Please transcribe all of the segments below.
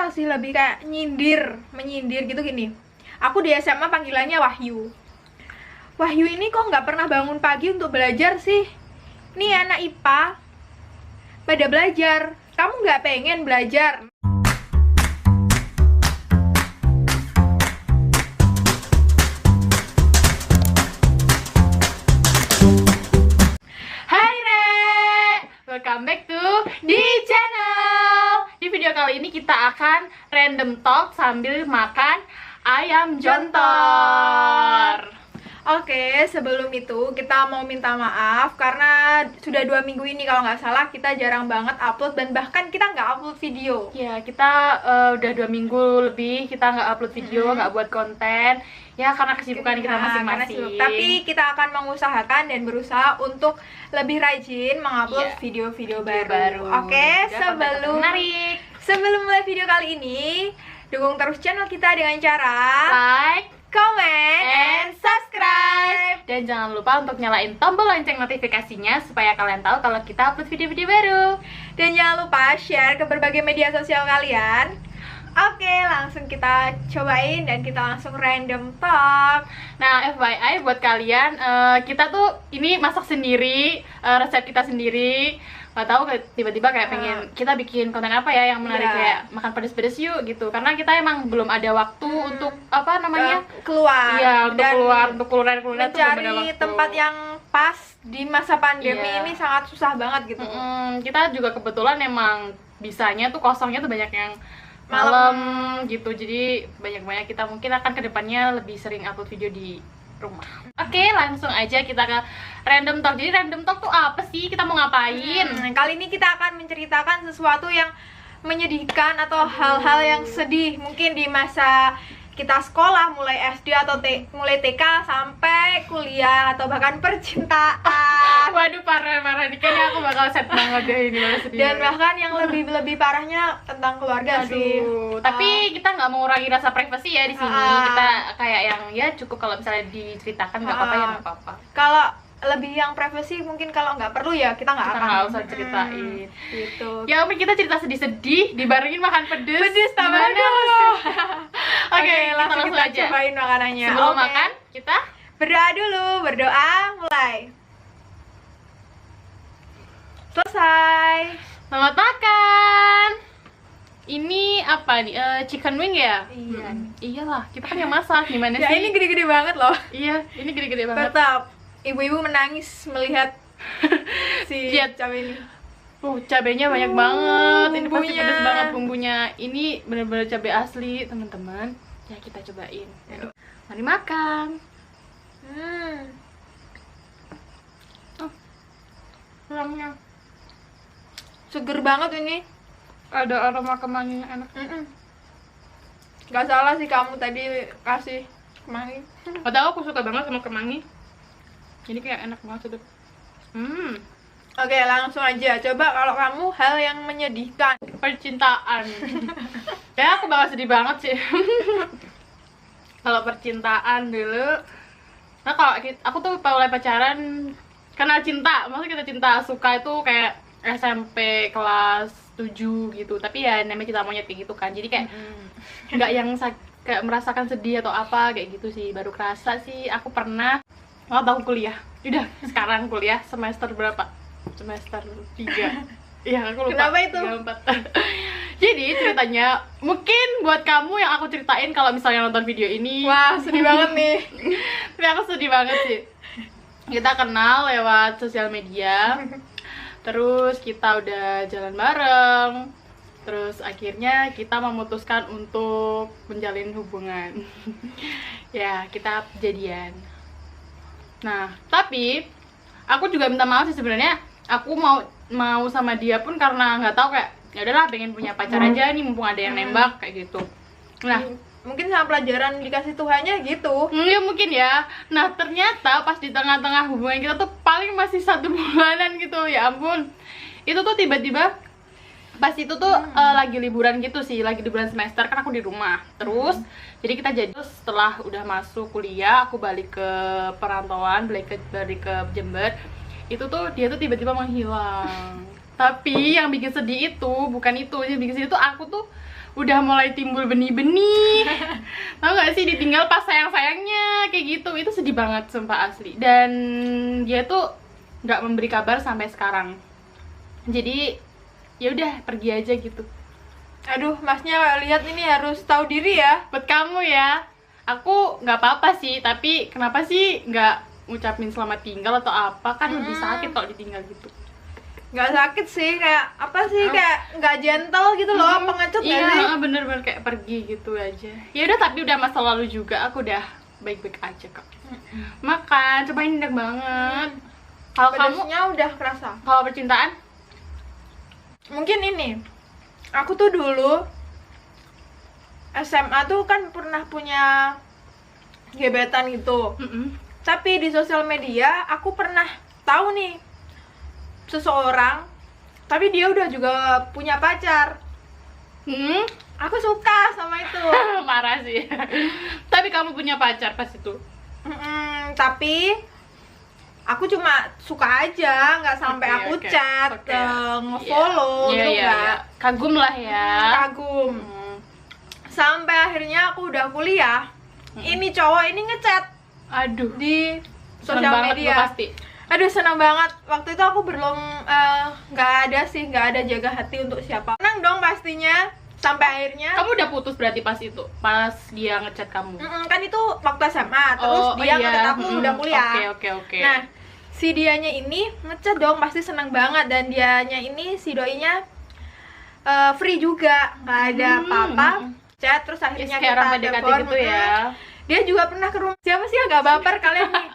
masih lebih kayak menyindir gitu gini. Aku di SMA panggilannya Wahyu. Wahyu ini kok nggak pernah bangun pagi untuk belajar sih? Nih anak IPA pada belajar, kamu nggak pengen belajar? Hai Re, welcome back to di channel. Di video kali ini kita akan random talk sambil makan ayam jontor. Oke, sebelum itu kita mau minta maaf karena sudah 2 minggu ini kalau nggak salah kita jarang banget upload dan bahkan kita nggak upload video. Ya, kita udah 2 minggu lebih kita nggak upload video, nggak buat konten. Ya, karena kesibukan kita masing-masing. Tapi kita akan mengusahakan dan berusaha untuk lebih rajin mengupload video-video baru. Oke, sebelum mulai video kali ini, dukung terus channel kita dengan cara Like, comment, and subscribe. dan jangan lupa untuk nyalain tombol lonceng notifikasinya supaya kalian tahu kalau kita upload video-video baru. Dan jangan lupa share ke berbagai media sosial kalian. Oke, langsung kita cobain dan kita langsung random talk. Nah, FYI buat kalian, kita tuh ini masak sendiri, resep kita sendiri. Gak tahu tiba-tiba kayak pengen kita bikin konten apa ya yang menarik, kayak makan pedes-pedes yuk gitu. Karena kita emang belum ada waktu untuk apa namanya keluar. Iya, untuk dan keluar, untuk keluar mencari tempat yang pas di masa pandemi ini sangat susah banget gitu. Kita juga kebetulan emang bisanya tuh kosongnya tuh banyak yang malam gitu, jadi banyak kita mungkin akan kedepannya lebih sering upload video di rumah. Oke, langsung aja kita ke random talk. Jadi random talk tuh apa sih? Kita mau ngapain? Kali ini kita akan menceritakan sesuatu yang menyedihkan atau hal-hal yang sedih mungkin di masa kita sekolah, mulai SD atau mulai TK sampai kuliah atau bahkan percintaan. Waduh, parah nih, kayaknya aku bakal sad banget deh ini, bakal sedih. Dan bahkan yang lebih parahnya tentang keluarga. Sih. Tapi kita nggak mengurangi rasa privasi ya di sini. Kita kayak yang ya cukup kalau misalnya diceritakan nggak apa-apa ya nggak apa-apa. Kalau lebih yang privasi mungkin kalau nggak perlu ya kita nggak usah ceritain gitu. Ya mungkin kita cerita sedih-sedih dibarengin makan pedes tambah. Oke, langsung kita aja cobain makanannya. Sebelum makan kita berdoa dulu. Berdoa, mulai. Selesai. Selamat makan. Ini apa nih? Chicken wing ya? Iya. Iyalah, kita kan yang masak. Gimana sih? Ya ini gede-gede banget loh. Iya, ini gede-gede banget. Tetap ibu-ibu menangis melihat si cabai ini. Cabenya banyak banget. Ini pasti pedas banget bumbunya. Ini benar-benar cabai asli, teman-teman. Ya, kita cobain. Mari makan. Tulangnya seger banget ini. Ada aroma kemanginya enak. Gak salah sih kamu tadi kasih kemangi. Padahal aku suka banget sama kemangi. Ini kayak enak banget sedap. Oke, langsung aja. Coba kalau kamu hal yang menyedihkan. Percintaan. Kayak aku bakal sedih banget sih. Kalau percintaan dulu. Nah, kalau aku tuh mulai pacaran kenal cinta. Maksudnya kita cinta suka itu kayak SMP kelas 7 gitu. Tapi ya namanya cinta monyet kayak gitu kan. Jadi kayak nggak yang kayak merasakan sedih atau apa kayak gitu sih. Baru kerasa sih aku pernah waktu aku kuliah. Udah, sekarang kuliah semester berapa? Semester 3. Iya, aku lupa. Kenapa itu? 4. Jadi ceritanya mungkin buat kamu yang aku ceritain kalau misalnya nonton video ini. Wah, sedih banget nih. Tapi aku sedih banget sih. Kita kenal lewat sosial media. Terus kita udah jalan bareng. Terus akhirnya kita memutuskan untuk menjalin hubungan. Ya, kita jadian. Nah, tapi aku juga minta maaf sih sebenarnya. Aku mau sama dia pun karena nggak tahu, kayak ya udahlah pengen punya pacar aja nih mumpung ada yang nembak kayak gitu. Nah, mungkin sama pelajaran dikasih Tuhannya gitu. Ya mungkin ya. Nah, ternyata pas di tengah-tengah hubungan kita tuh paling masih 1 bulanan gitu. Ya ampun. Itu tuh tiba-tiba pas itu tuh lagi liburan gitu sih, lagi liburan semester kan aku di rumah. Terus jadi kita jadi setelah udah masuk kuliah, aku balik ke perantauan, balik ke Jember. Itu tuh dia tuh tiba-tiba menghilang. Tapi yang bikin sedih itu bukan itu, yang bikin sedih itu aku tuh udah mulai timbul benih-benih. Tahu nggak sih, ditinggal pas sayang-sayangnya kayak gitu. Itu sedih banget sumpah asli. Dan dia tuh nggak memberi kabar sampai sekarang. Jadi ya udah pergi aja gitu. Aduh, masnya lihat ini harus tahu diri ya. Buat kamu ya, aku nggak apa-apa sih, tapi kenapa sih nggak ngucapin selamat tinggal atau apa? Kan lebih sakit kalau ditinggal gitu. Nggak sakit sih, kayak apa sih, kayak nggak gentle gitu loh, pengecut nggak sih? Iya, bener-bener kayak pergi gitu aja. Ya udah, tapi udah masa lalu juga, aku udah baik-baik aja kok. Makan, coba ini enak banget. Kalau kamu, Pedasnya udah kerasa. kalau percintaan, Mungkin ini, aku tuh dulu SMA tuh kan pernah punya gebetan gitu. Tapi di sosial media aku pernah tahu nih seseorang, tapi dia udah juga punya pacar. Aku suka sama itu. marah sih. Tapi kamu punya pacar pas itu? Tapi aku cuma suka aja, nggak sampai Oke, aku oke, chat, oke. nge-follow Iya, gitu iya, nggak. iya. Kagum lah ya. Kagum. Sampai akhirnya aku udah kuliah, ini cowok ini ngechat Aduh, di seneng sosial banget media. lo pasti. Aduh, senang banget. Waktu itu aku belum nggak ada jaga hati untuk siapa. Senang dong pastinya. Sampai akhirnya Kamu udah putus berarti pas itu? Pas dia ngechat kamu? kan itu waktu SMA, terus dia ngechat aku udah kuliah. Oke. Nah, si dianya ini ngechat dong, pasti senang banget. Dan dianya ini, si doinya free juga, nggak ada apa-apa. Chat, terus akhirnya Kayak orang kita PDKT telepon. gitu ya. Dia juga pernah ke rumah, siapa sih yang gak baper kalian nih?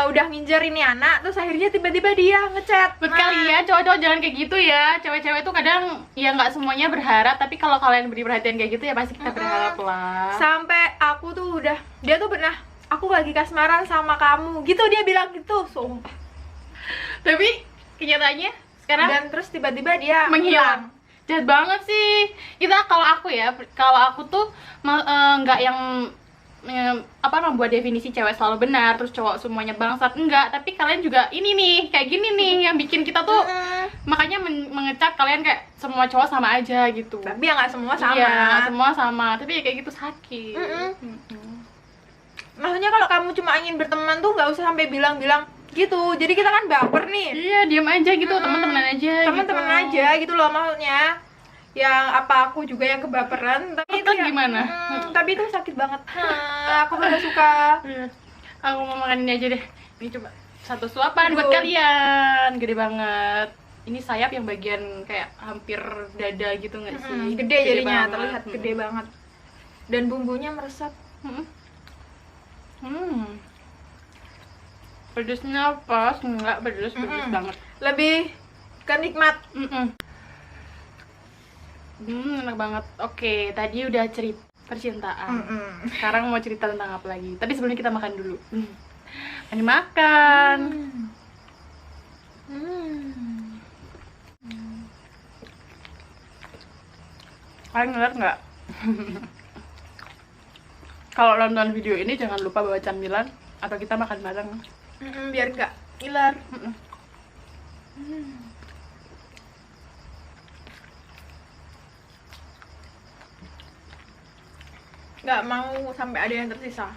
Udah nginjer ini anak, terus akhirnya tiba-tiba dia ngechat. Buat kalian cowok-cowok jangan kayak gitu ya. Cewek-cewek tuh kadang ya nggak semuanya berharap, tapi kalau kalian beri perhatian kayak gitu ya pasti kita berharap lah. Sampai aku tuh udah, dia tuh pernah, aku lagi kasmaran sama kamu gitu, dia bilang gitu, sumpah. Tapi kenyataannya sekarang Dan terus tiba-tiba dia menghilang. Jahat banget sih. Kalau aku tuh nggak yang membuat definisi cewek selalu benar terus cowok semuanya bangsat, enggak. Tapi kalian juga ini nih kayak gini nih yang bikin kita tuh makanya mengecap kalian kayak semua cowok sama aja gitu. Tapi ya nggak semua sama. Iya, nggak semua sama, tapi ya kayak gitu sakit. Maksudnya kalau kamu cuma ingin berteman tuh nggak usah sampai bilang-bilang gitu. Jadi kita kan baper nih. Iya, diam aja gitu, teman-teman aja. Teman-teman gitu. aja gitu loh maksudnya. Yang apa aku juga yang kebaperan, tapi itu Terus gimana? Tapi itu sakit banget. Aku udah suka. Iya. Aku mau makan ini aja deh. Ini coba satu suapan buat Aduh. kalian, gede banget. Ini sayap yang bagian kayak hampir dada gitu nggak sih? Gede jadinya, banget. terlihat gede banget. Dan bumbunya meresap. Pedesnya pas, nggak pedes banget. Lebih kenikmat. Enak banget. Oke, tadi udah cerita percintaan. Sekarang mau cerita tentang apa lagi? Tapi sebelumnya kita makan dulu. Mari makan. Kalian ngeliat nggak? Kalau nonton video ini jangan lupa bawa camilan atau kita makan bareng. Biar nggak ngiler. Nggak mau sampai ada yang tersisa.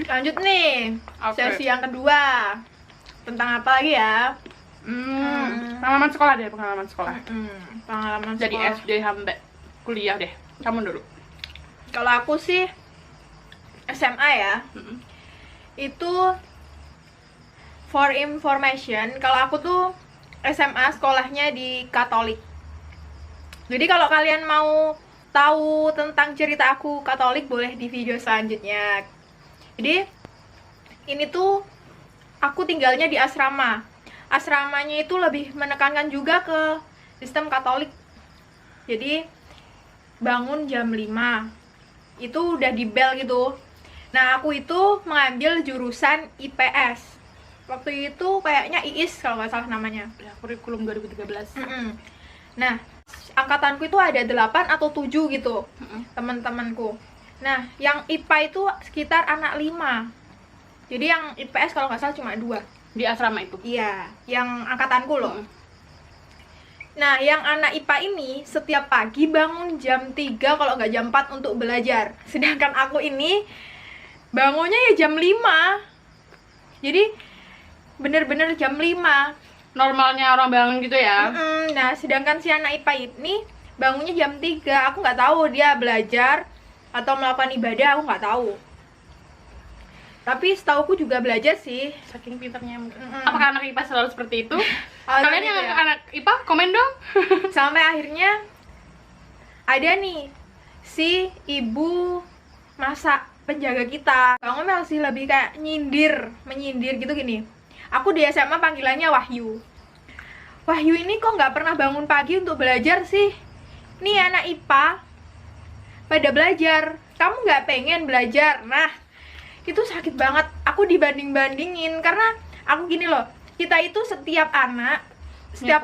Lanjut nih, Oke. sesi yang kedua. Tentang apa lagi ya? Pengalaman sekolah deh, pengalaman sekolah. Pengalaman Dari sekolah. SD sampai kuliah deh. Kamu dulu. Kalau aku sih SMA ya. Itu for information, kalau aku tuh SMA sekolahnya di Katolik. Jadi kalau kalian mau tahu tentang cerita aku Katolik, boleh di video selanjutnya. Jadi ini tuh aku tinggalnya di asrama. Asramanya itu lebih menekankan juga ke sistem Katolik. Jadi bangun jam 5. Itu udah di bel gitu. Nah, aku itu mengambil jurusan IPS. Waktu itu kayaknya IIS kalau nggak salah namanya. Ya, kurikulum 2013. Nah, angkatanku itu ada 8 atau 7 gitu, teman-temanku. Nah, yang IPA itu sekitar anak 5. Jadi yang IPS kalau nggak salah cuma 2. Di asrama itu. Iya, yang angkatanku loh. Nah, yang anak IPA ini setiap pagi bangun jam 3 kalau nggak jam 4 untuk belajar. Sedangkan aku ini bangunnya ya jam 5. Jadi bener-bener jam 5. Normalnya orang bangun gitu ya. Nah, sedangkan si anak IPA ini bangunnya jam 3. Aku nggak tahu dia belajar atau melakukan ibadah, aku nggak tahu. Tapi setauku juga belajar sih. Saking pinternya mungkin. Apakah anak IPA selalu seperti itu? Oh, Kalian gitu yang ya. anak IPA komen dong. Sampai akhirnya ada nih si ibu masak penjaga kita. Kamu masih lebih kayak menyindir gitu gini. Aku di SMA panggilannya Wahyu. Wahyu ini kok nggak pernah bangun pagi untuk belajar sih? Nih anak IPA pada belajar, kamu nggak pengen belajar? Nah, itu sakit banget. Aku dibanding-bandingin karena aku gini loh, kita itu setiap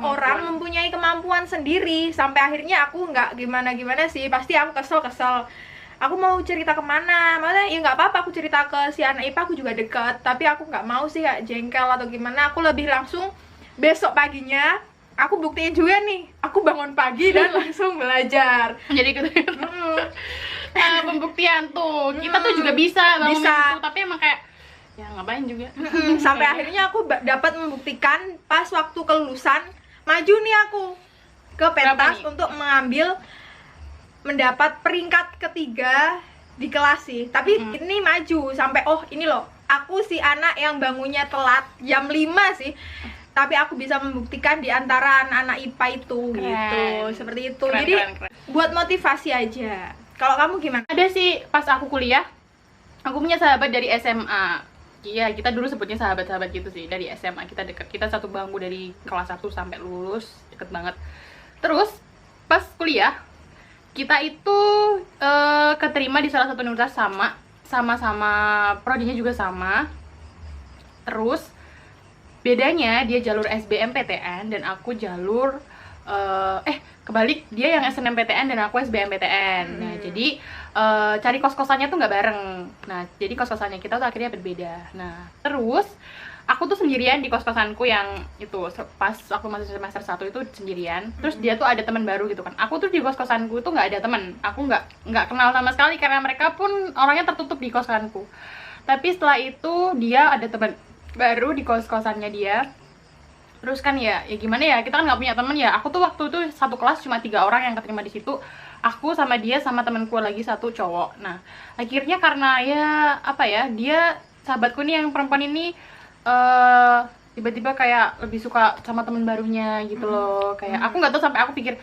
orang mempunyai kemampuan sendiri. Sampai akhirnya aku nggak gimana-gimana sih, pasti aku kesel. Aku mau cerita kemana, maksudnya ya nggak apa-apa aku cerita ke si anak IPA, aku juga deket. Tapi aku nggak mau sih kayak jengkel atau gimana. Aku lebih langsung besok paginya aku buktiin juga nih, aku bangun pagi dan langsung belajar. Jadi gitu. Pembuktian tuh. Kita tuh juga bisa bangun Bisa. itu, tapi emang kayak ya ngapain juga. Sampai akhirnya aku dapat membuktikan pas waktu kelulusan, maju nih aku ke pentas nih? untuk mendapat peringkat ketiga di kelas sih. Tapi ini maju sampai ini loh, aku si anak yang bangunnya telat jam 5 sih. Tapi aku bisa membuktikan di antara anak-anak IPA itu gitu. Seperti itu. Keren, Jadi keren. buat motivasi aja. Kalau kamu gimana? Ada sih pas aku kuliah, aku punya sahabat dari SMA. Iya, kita dulu sebutnya sahabat-sahabat gitu sih. Dari SMA kita deket, kita satu bangku dari kelas 1 sampai lulus, deket banget. Terus pas kuliah, kita itu keterima di salah satu universitas sama-sama prodinya juga sama. Terus bedanya dia jalur SBMPTN dan aku jalur kebalik, dia yang SNMPTN dan aku SBMPTN. Nah, jadi cari kos-kosannya tuh nggak bareng. Nah, jadi kos-kosannya kita tuh akhirnya berbeda. Nah, terus aku tuh sendirian di kos-kosanku yang itu pas aku masih semester 1 itu sendirian. Terus dia tuh ada teman baru gitu kan. Aku tuh di kos-kosanku tuh nggak ada teman. Aku nggak kenal sama sekali karena mereka pun orangnya tertutup di kosanku. Tapi setelah itu dia ada teman baru di kos-kosannya dia. Terus kan ya gimana ya, kita kan nggak punya teman ya. Aku tuh waktu itu satu kelas cuma 3 orang yang keterima di situ. Aku sama dia sama temanku lagi satu cowok. Nah, akhirnya karena ya apa ya, dia sahabatku nih yang perempuan ini tiba-tiba kayak lebih suka sama teman barunya gitu loh. Kayak aku nggak tahu, sampai aku pikir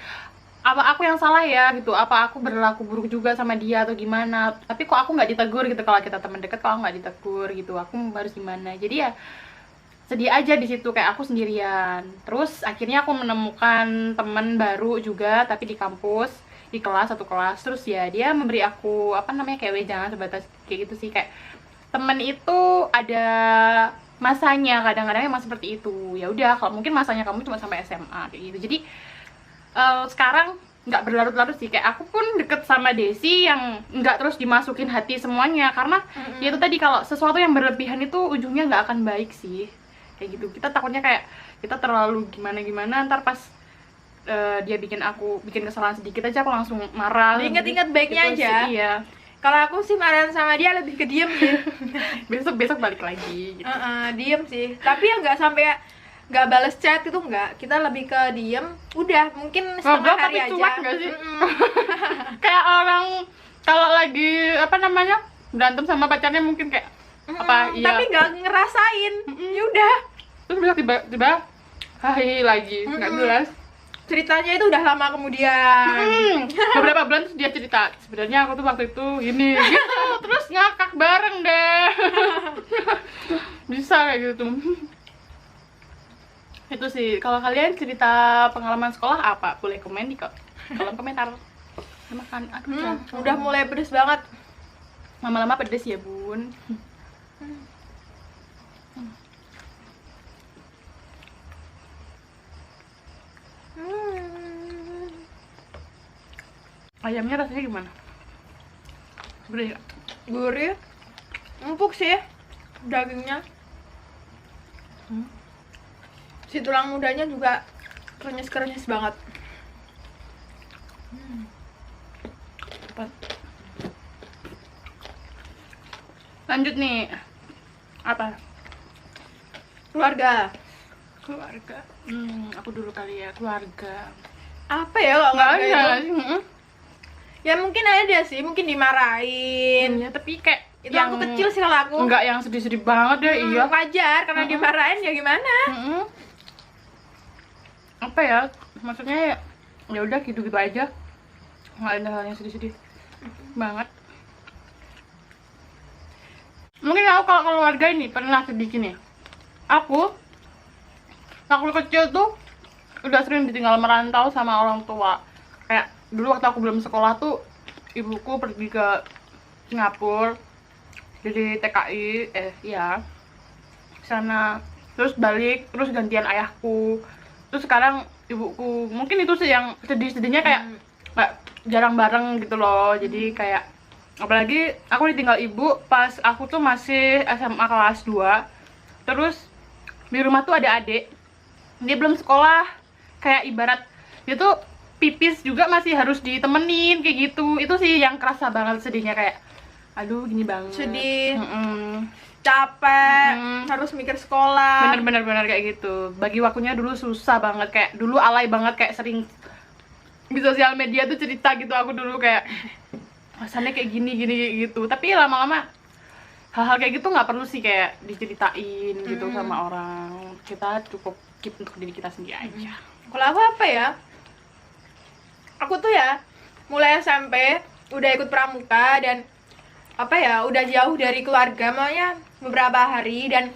apa aku yang salah ya gitu, apa aku berlaku buruk juga sama dia atau gimana. Tapi kok aku nggak ditegur gitu, kalau kita teman dekat kok aku nggak ditegur gitu, aku harus gimana. Jadi ya sedih aja di situ, kayak aku sendirian. Terus akhirnya aku menemukan teman baru juga tapi di kampus, di kelas, satu kelas. Terus ya dia memberi aku apa namanya, kayak wejangan sebatas kayak gitu sih, kayak temen itu ada masanya, kadang-kadang emang seperti itu. Ya udah, kalau mungkin masanya kamu cuma sampai SMA kayak gitu. Jadi sekarang nggak berlarut-larut sih, kayak aku pun deket sama Desi yang nggak terus dimasukin hati semuanya, karena ya itu tadi, kalau sesuatu yang berlebihan itu ujungnya nggak akan baik sih, kayak gitu. Kita takutnya kayak kita terlalu gimana-gimana, ntar pas dia bikin kesalahan sedikit aja aku langsung marah. Ingat-ingat baiknya gitu aja. sih, iya. Kalau aku sih marahan sama dia lebih ke diem sih. Besok balik lagi gitu. Diem sih. Tapi ya nggak sampai nggak bales chat itu nggak. Kita lebih ke diem. Udah, mungkin setengah Ngobrol hari tapi aja. cuek nggak sih? Kayak orang kalau lagi apa namanya berantem sama pacarnya mungkin kayak apa, iya. Tapi nggak ngerasain. Ya udah. Terus besok tiba-tiba hai lagi, nggak jelas. Ceritanya itu udah lama kemudian. Beberapa bulan terus dia cerita, sebenarnya aku tuh waktu itu gini gitu, terus ngakak bareng deh. Bisa kayak gitu. Itu sih. Kalau kalian cerita pengalaman sekolah apa, boleh komen di kolom komentar. Makan Udah mulai pedes banget. lama-lama pedes ya bun. Ayamnya rasanya gimana? Gurih nggak? Gurih. Empuk sih dagingnya. Si tulang mudanya juga krenyes-krenyes banget. Lanjut nih. Apa? Keluarga. Keluarga. Aku dulu kali ya, keluarga. Apa ya kalau Nggak keluarga ada itu? sih. Ya mungkin ada sih, mungkin dimarahin. Ya, tapi kayak Itu aku kecil sih kalau aku. Enggak yang sedih-sedih banget deh, iya. Wajar karena dimarahin ya gimana? Apa ya? Maksudnya ya udah gitu-gitu aja. Nggak ada hal yang sedih-sedih banget. Mungkin aku kalau keluarga ini pernah sedih gini. Aku waktu kecil tuh udah sering ditinggal merantau sama orang tua. Kayak dulu waktu aku belum sekolah tuh ibuku pergi ke Singapura jadi TKI, ya sana, terus balik, terus gantian ayahku, terus sekarang ibuku. Mungkin itu sih yang sedih-sedihnya, kayak nggak jarang bareng gitu loh. Jadi kayak apalagi aku ditinggal ibu pas aku tuh masih SMA kelas 2. Terus di rumah tuh ada adik, dia belum sekolah, kayak ibarat dia tuh pipis juga masih harus ditemenin kayak gitu. Itu sih yang kerasa banget sedihnya, kayak aduh gini banget, Sedih, capek, harus mikir sekolah. bener kayak gitu. Bagi waktunya dulu susah banget, kayak dulu alay banget, kayak sering di sosial media tuh cerita gitu aku dulu kayak rasanya kayak gini gitu. Tapi lama-lama hal-hal kayak gitu nggak perlu sih kayak diceritain gitu sama orang. Kita cukup keep untuk diri kita sendiri aja. Kalau aku apa ya? Aku tuh ya mulai SMP udah ikut pramuka dan apa ya, udah jauh dari keluarga, makanya beberapa hari dan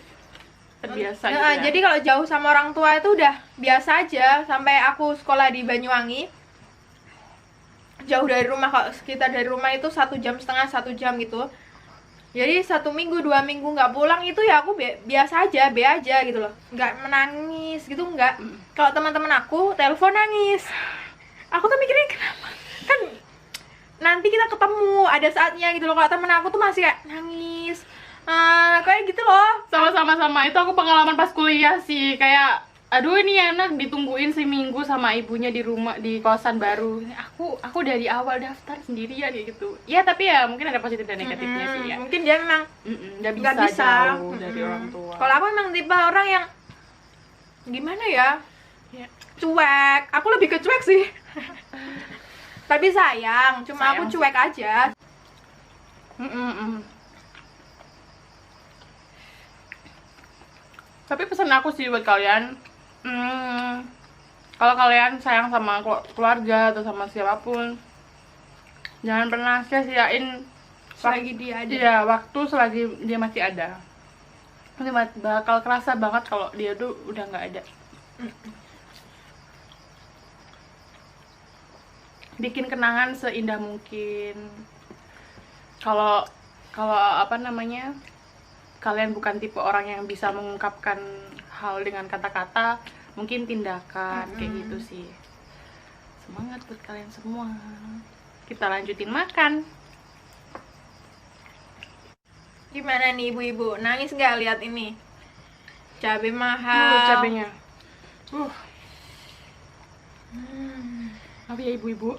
Terbiasa gitu nah, ya. jadi kalau jauh sama orang tua itu udah biasa aja. Sampai aku sekolah di Banyuwangi, jauh dari rumah, kalau sekitar dari rumah itu 1,5 jam, 1 jam gitu. Jadi 1 minggu 2 minggu nggak pulang itu ya aku biasa aja, be aja gitu loh, nggak menangis gitu, nggak. Kalau teman-teman aku telepon nangis, aku tuh mikirnya kenapa, kan nanti kita ketemu ada saatnya gitu loh. Kalau temen aku tuh masih kayak nangis, kayak gitu loh. Sama itu aku pengalaman pas kuliah sih, kayak aduh ini anak ditungguin seminggu sama ibunya di rumah, di kosan baru. Aku dari awal daftar sendirian kayak gitu. Ya tapi ya mungkin ada positif dan negatifnya sih ya. Mungkin dia memang Nggak nggak bisa bisa jauh dari orang tua. Kalau aku emang tipe orang yang gimana ya, Ya. cuek. Aku lebih ke cuek sih. Tapi sayang, cuma Sayang aku sih. cuek aja. Tapi pesan aku sih buat kalian, kalau kalian sayang sama keluarga atau sama siapapun, jangan pernah sia-siain Selagi dia ada. Iya, waktu selagi dia masih ada. Nanti bakal kerasa banget kalau dia tuh udah nggak ada. Bikin kenangan seindah mungkin. Kalau apa namanya, kalian bukan tipe orang yang bisa mengungkapkan hal dengan kata-kata, mungkin tindakan kayak gitu sih. Semangat buat kalian semua. Kita lanjutin makan. Gimana nih ibu-ibu, nangis nggak lihat ini? Cabai mahal. Cabenya. Maaf ya ibu-ibu.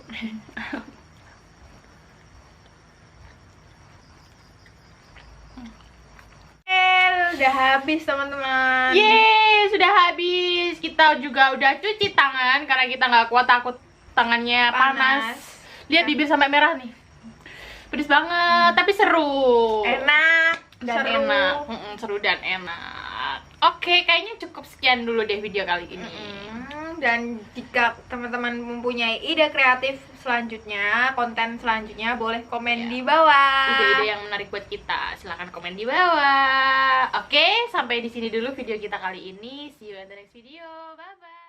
Udah habis teman-teman. Yeay, sudah habis. Kita juga udah cuci tangan karena kita nggak kuat, takut tangannya panas. Lihat bibir sampai merah nih. Pedes banget, tapi seru. Enak Dan seru. enak. Seru dan enak. Oke, kayaknya cukup sekian dulu deh video kali ini. Dan jika teman-teman mempunyai ide kreatif selanjutnya, konten selanjutnya, boleh komen di bawah. Ide-ide yang menarik buat kita, silahkan komen di bawah. Oke, sampai di sini dulu video kita kali ini. See you in the next video. Bye bye.